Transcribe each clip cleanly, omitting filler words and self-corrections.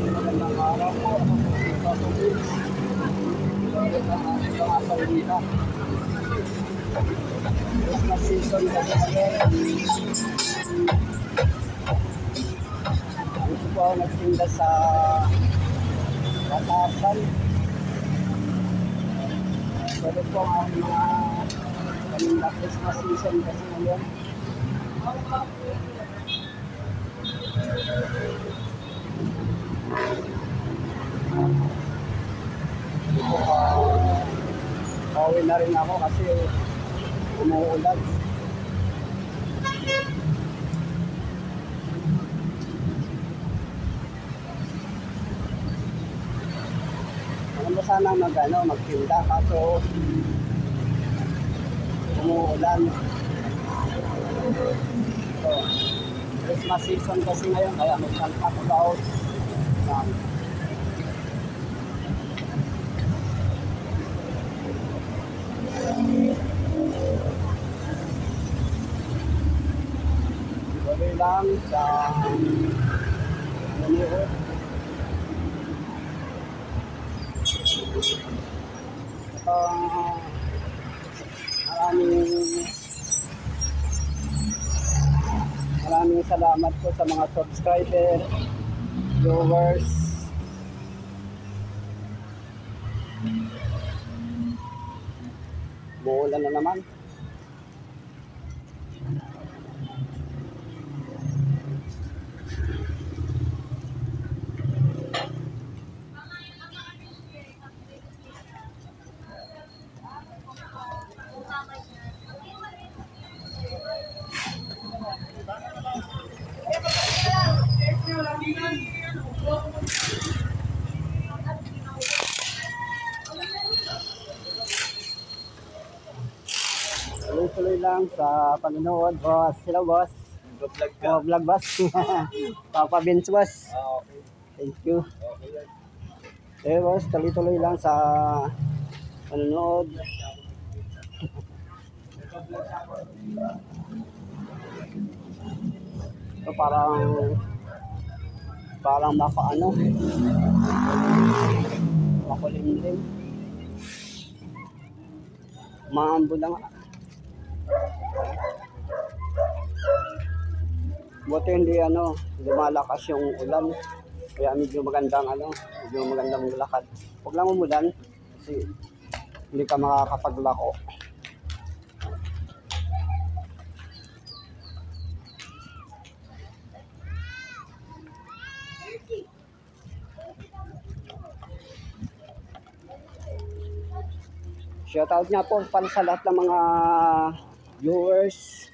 Magandang araw po. Ako po mga paulita. Christmas season kasi ngayon. Dito po ako nagtinda sa Batasan. Pwede po ang mga kanina Christmas season kasi ngayon. Dito pauwi na rin ako kasi umuulan. Ano sana magtinda kaso umuulan. So, Christmas season kasi ngayon kaya may Santa Claus. Tuloy lang sa Manihot. Maraming salamat po sa mga subscriber, viewers. Muulan na naman. Tuloy lang sa panonood, boss. Hello, boss. Vlog ka. Vlog, boss. Papa Vince, boss. Okay. Thank you. Okay. Boss, tuloy lang sa panonood. So, parang makulimlim. Maambo na nga. Buti hindi lumalakas yung ulan. Kaya medyo magandang lakad. Huwag lang umulan kasi hindi ka makakapaglako. Shoutout nga po para sa lahat ng mga viewers,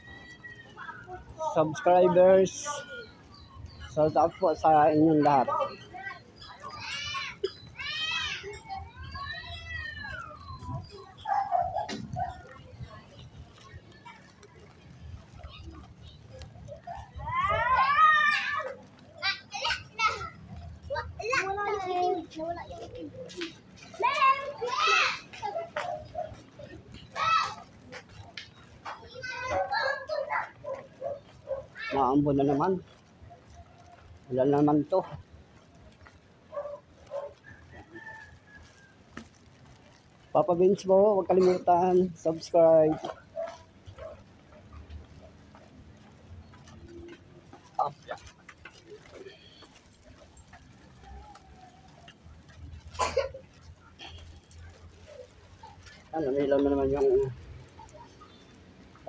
subscribers. Shoutout po sa inyong lahat. Maambo na naman. Wala naman to. Papa Vince po, huwag kalimutan subscribe. Namilaw na naman yung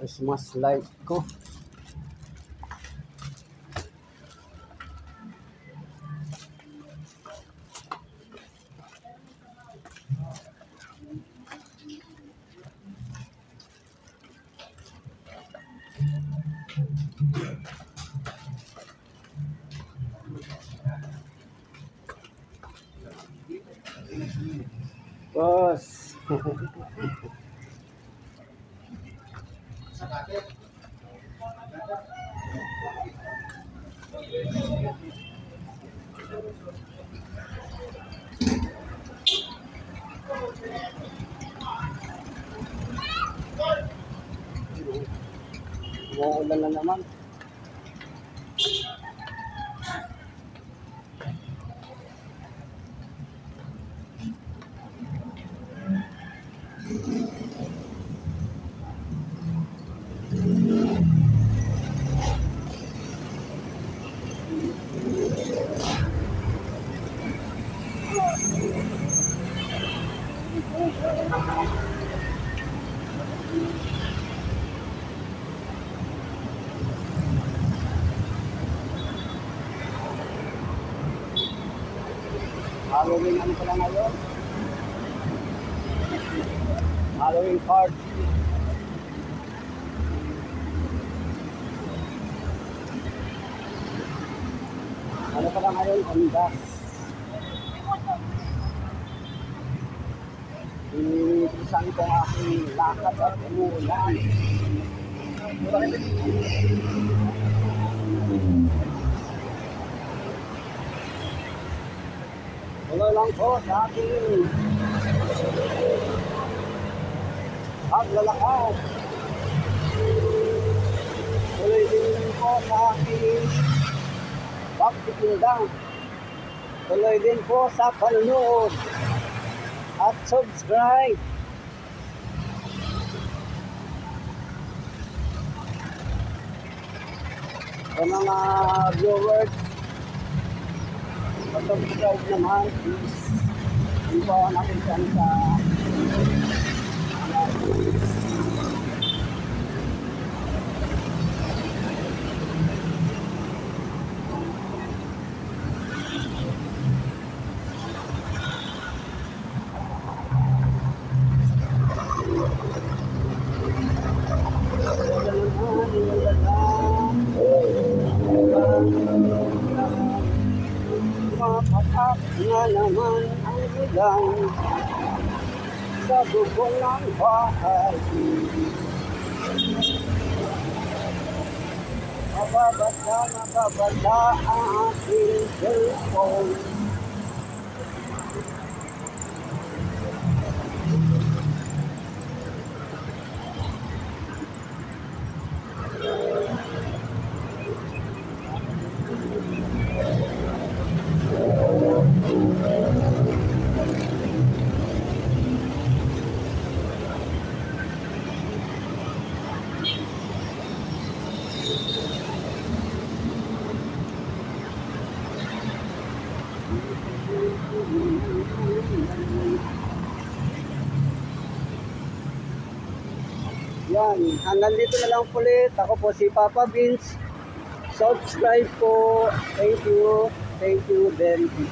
Christmas light ko. Boss. Umuulan na naman. Halloween ano pala ngayon? Halloween card. Ano pala ngayon? Ondas. Iniisan ko ang aking lakad at umuulan. Tuloy lang po sa aking paglalakad. Tuloy din po sa aking pagtitinda. Tuloy din po sa panonood at subscribe. Sa mga viewers, subscribe naman, please. Hindi po natin dyan sa mapatak na naman ang ulan sa bubong ng bahay. Mababasa ang aking cellphone. Yan, hanggang dito na lang ulit. Ako po si Papa Vince. Subscribe po. Thank you very much.